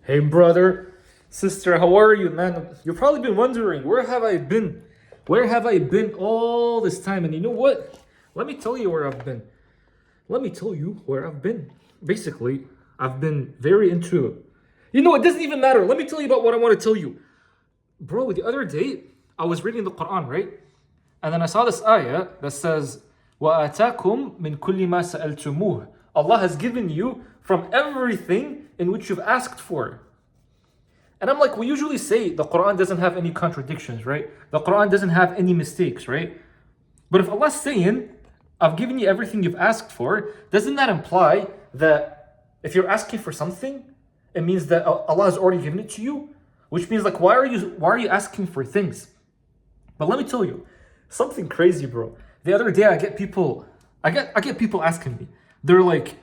Hey brother, sister, how are you, man? You've probably been wondering, where have I been? Where have I been all this time? And you know what? Let me tell you where I've been. Let me tell you where I've been. Basically, I've been very into... You know, it doesn't even matter. Let me tell you about what I want to tell you. Bro, the other day, I was reading the Quran, right? And then I saw this ayah that says, وَآتَاكُمْ مِنْ كُلِّ مَا سَأَلْتُمُوهُ. Allah has given you from everything in which you've asked for. And I'm like, we usually say the Quran doesn't have any contradictions, right? The Quran doesn't have any mistakes, right? But if Allah's saying, I've given you everything you've asked for, doesn't that imply that if you're asking for something, it means that Allah has already given it to you? Which means like, why are you asking for things? But let me tell you, something crazy, bro. The other day I get people asking me, they're like,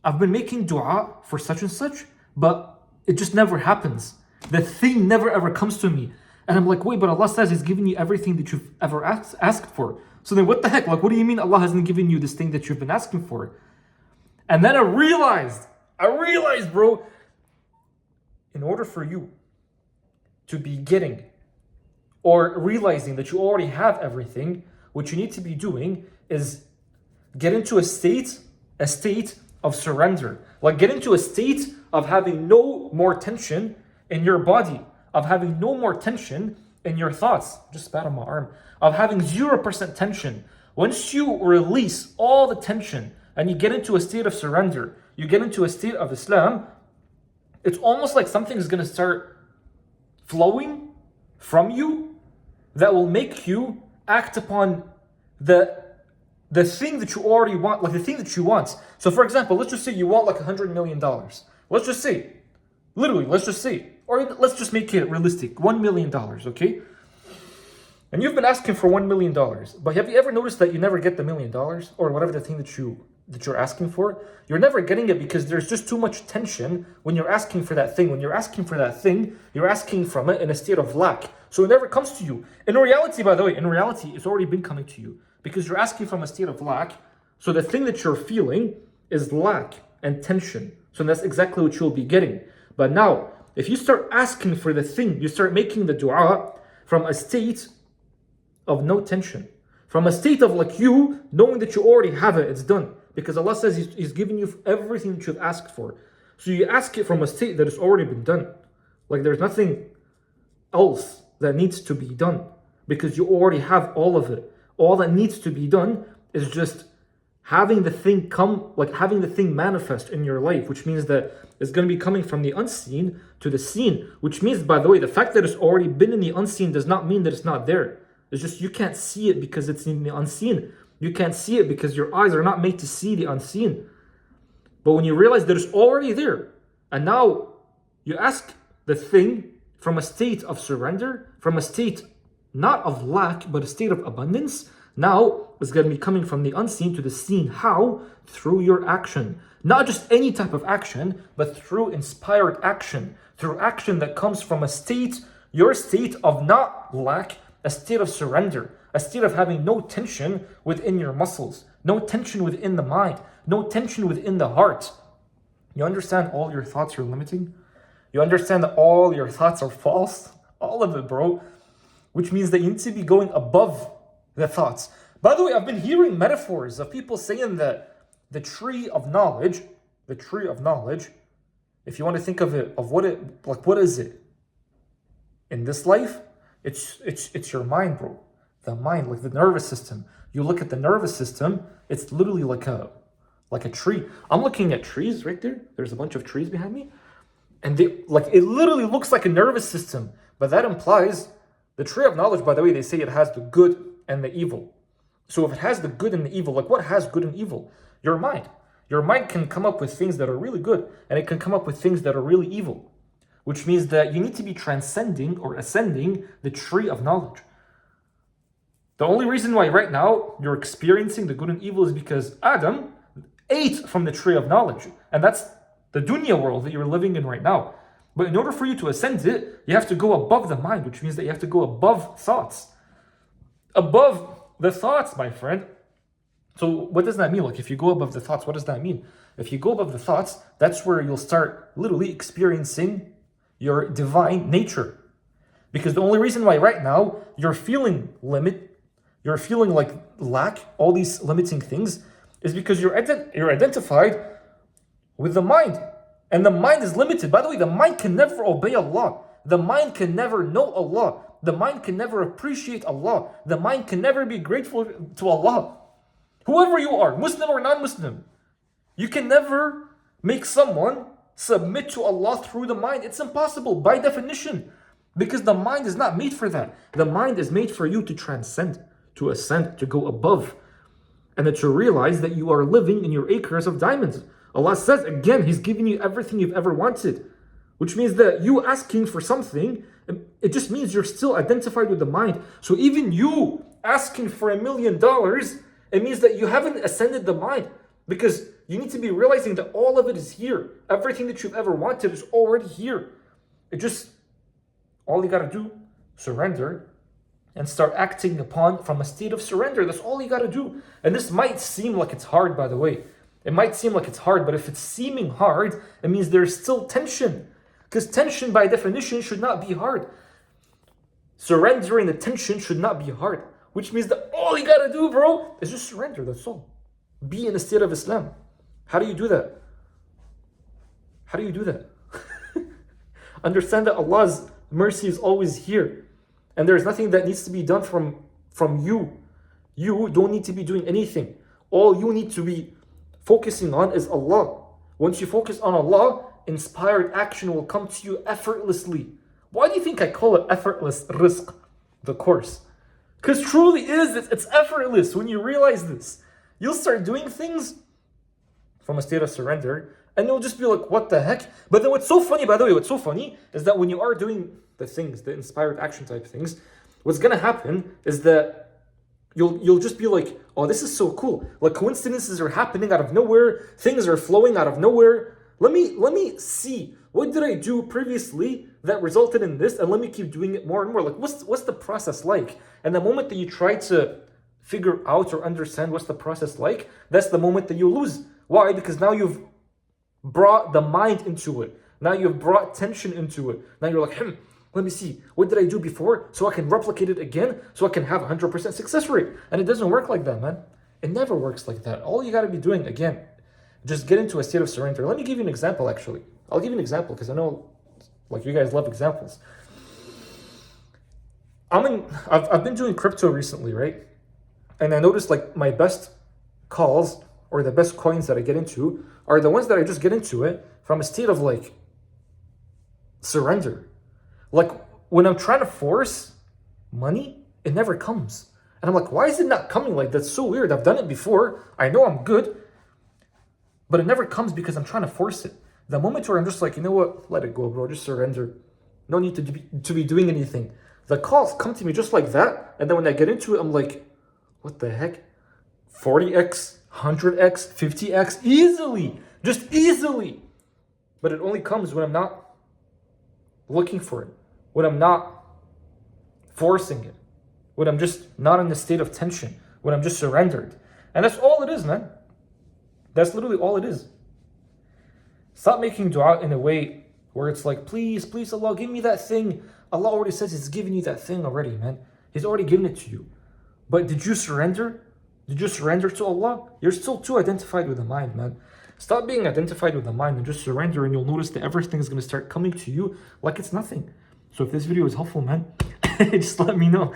I've been making dua for such and such, but it just never happens. The thing never ever comes to me. And I'm like, wait, but Allah says He's given you everything that you've ever asked for. So then what the heck? Like, what do you mean Allah hasn't given you this thing that you've been asking for? And then I realized, bro, in order for you to be getting or realizing that you already have everything, what you need to be doing is get into a state of surrender. Like get into a state of having no more tension in your body, of having no more tension in your thoughts. Just spat on my arm. Of having 0% tension. Once you release all the tension and you get into a state of surrender, you get into a state of Islam, it's almost like something is going to start flowing from you that will make you act upon the thing that you already want, like the thing that you want. So for example, let's just say you want like $100 million. Let's just say, or let's just make it realistic, $1 million, okay? And you've been asking for $1 million, but have you ever noticed that you never get the $1 million or whatever the thing that you're asking for? You're never getting it because there's just too much tension when you're asking for that thing. When you're asking for that thing, you're asking from it in a state of lack. So it never comes to you. In reality, by the way, it's already been coming to you because you're asking from a state of lack. So the thing that you're feeling is lack and tension. So that's exactly what you'll be getting. But now, if you start asking for the thing, you start making the dua from a state of no tension, from a state of like you knowing that you already have it, it's done. Because Allah says He's giving you everything that you've asked for. So you ask it from a state that has already been done. Like there's nothing else that needs to be done because you already have all of it. All that needs to be done is just having the thing having the thing manifest in your life, which means that it's going to be coming from the unseen to the seen, which means, by the way, the fact that it's already been in the unseen does not mean that it's not there. It's just you can't see it because it's in the unseen. You can't see it because your eyes are not made to see the unseen. But when you realize that it's already there, and now you ask the thing from a state of surrender, from a state not of lack, but a state of abundance, now it's going to be coming from the unseen to the seen. How? Through your action. Not just any type of action, but through inspired action. Through action that comes from a state, your state of not lack, a state of surrender, a state of having no tension within your muscles, no tension within the mind, no tension within the heart. You understand all your thoughts are limiting? You understand that all your thoughts are false? All of it, bro. Which means that you need to be going above the thoughts. By the way, I've been hearing metaphors of people saying that the tree of knowledge, if you want to think of it, of what is it? In this life, it's your mind, bro. The mind, like the nervous system. You look at the nervous system, it's literally like a tree. I'm looking at trees right there. There's a bunch of trees behind me. And it literally looks like a nervous system. But that implies the tree of knowledge, by the way, they say it has the good and the evil. So if it has the good and the evil, like what has good and evil? Your mind. Your mind can come up with things that are really good, and it can come up with things that are really evil. Which means that you need to be transcending or ascending the tree of knowledge. The only reason why right now you're experiencing the good and evil is because Adam ate from the tree of knowledge. And that's the dunya world that you're living in right now. But in order for you to ascend it, you have to go above the mind, which means that you have to go above thoughts. Above the thoughts, my friend. So what does that mean? Like if you go above the thoughts, what does that mean? If you go above the thoughts, that's where you'll start literally experiencing your divine nature. Because the only reason why right now you're feeling you're feeling like lack, all these limiting things, is because you're identified with the mind. And the mind is limited. By the way, the mind can never obey Allah. The mind can never know Allah. The mind can never appreciate Allah. The mind can never be grateful to Allah. Whoever you are, Muslim or non-Muslim, you can never make someone submit to Allah through the mind. It's impossible by definition. Because the mind is not made for that. The mind is made for you to transcend, to ascend, to go above. And to realize that you are living in your acres of diamonds. Allah says, again, He's giving you everything you've ever wanted. Which means that you asking for something, it just means you're still identified with the mind. So even you asking for $1 million, it means that you haven't ascended the mind. Because you need to be realizing that all of it is here. Everything that you've ever wanted is already here. All you gotta do, surrender, and start acting upon from a state of surrender. That's all you gotta do. And this might seem like it's hard, by the way. It might seem like it's hard, but if it's seeming hard, it means there's still tension. Because tension, by definition, should not be hard. Surrendering the tension should not be hard. Which means that all you gotta do, bro, is just surrender, that's all. Be in a state of Islam. How do you do that? How do you do that? Understand that Allah's mercy is always here. And there's nothing that needs to be done from you. You don't need to be doing anything. All you need to be focusing on is Allah. Once you focus on Allah, inspired action will come to you effortlessly. Why do you think I call it effortless rizq, the course? Because truly it's effortless when you realize this. You'll start doing things from a state of surrender, and you'll just be like, what the heck? But then what's so funny, by the way, what's so funny is that when you are doing the things, the inspired action type things, what's gonna happen is that you'll just be like, oh, this is so cool. Like coincidences are happening out of nowhere, things are flowing out of nowhere. Let me see, what did I do previously that resulted in this, and let me keep doing it more and more. Like what's the process like? And the moment that you try to figure out or understand what's the process like, that's the moment that you lose. Why? Because now you've brought the mind into it. Now you've brought tension into it. Now you're like, let me see, what did I do before so I can replicate it again, so I can have 100% success rate. And it doesn't work like that, man. It never works like that. All you got to be doing, again, just get into a state of surrender. Let me give you an example, actually. I'll give you an example because I know, like, you guys love examples. I've been doing crypto recently, right? And I noticed, like, my best calls or the best coins that I get into are the ones that I just get into it from a state of, like, surrender. Like, when I'm trying to force money, it never comes. And I'm like, why is it not coming? Like, that's so weird. I've done it before. I know I'm good. But it never comes because I'm trying to force it. The moment where I'm just like, you know what? Let it go, bro. Just surrender. No need to be doing anything. The calls come to me just like that. And then when I get into it, I'm like, what the heck? 40x, 100x, 50x, easily. Just easily. But it only comes when I'm not looking for it. When I'm not forcing it. When I'm just not in a state of tension. When I'm just surrendered. And that's all it is, man. That's literally all it is. Stop making dua in a way where it's like, please, please, Allah, give me that thing. Allah already says He's giving you that thing already, man. He's already given it to you. But did you surrender? Did you surrender to Allah? You're still too identified with the mind, man. Stop being identified with the mind and just surrender, and you'll notice that everything is going to start coming to you like it's nothing. So if this video is helpful, man, just let me know.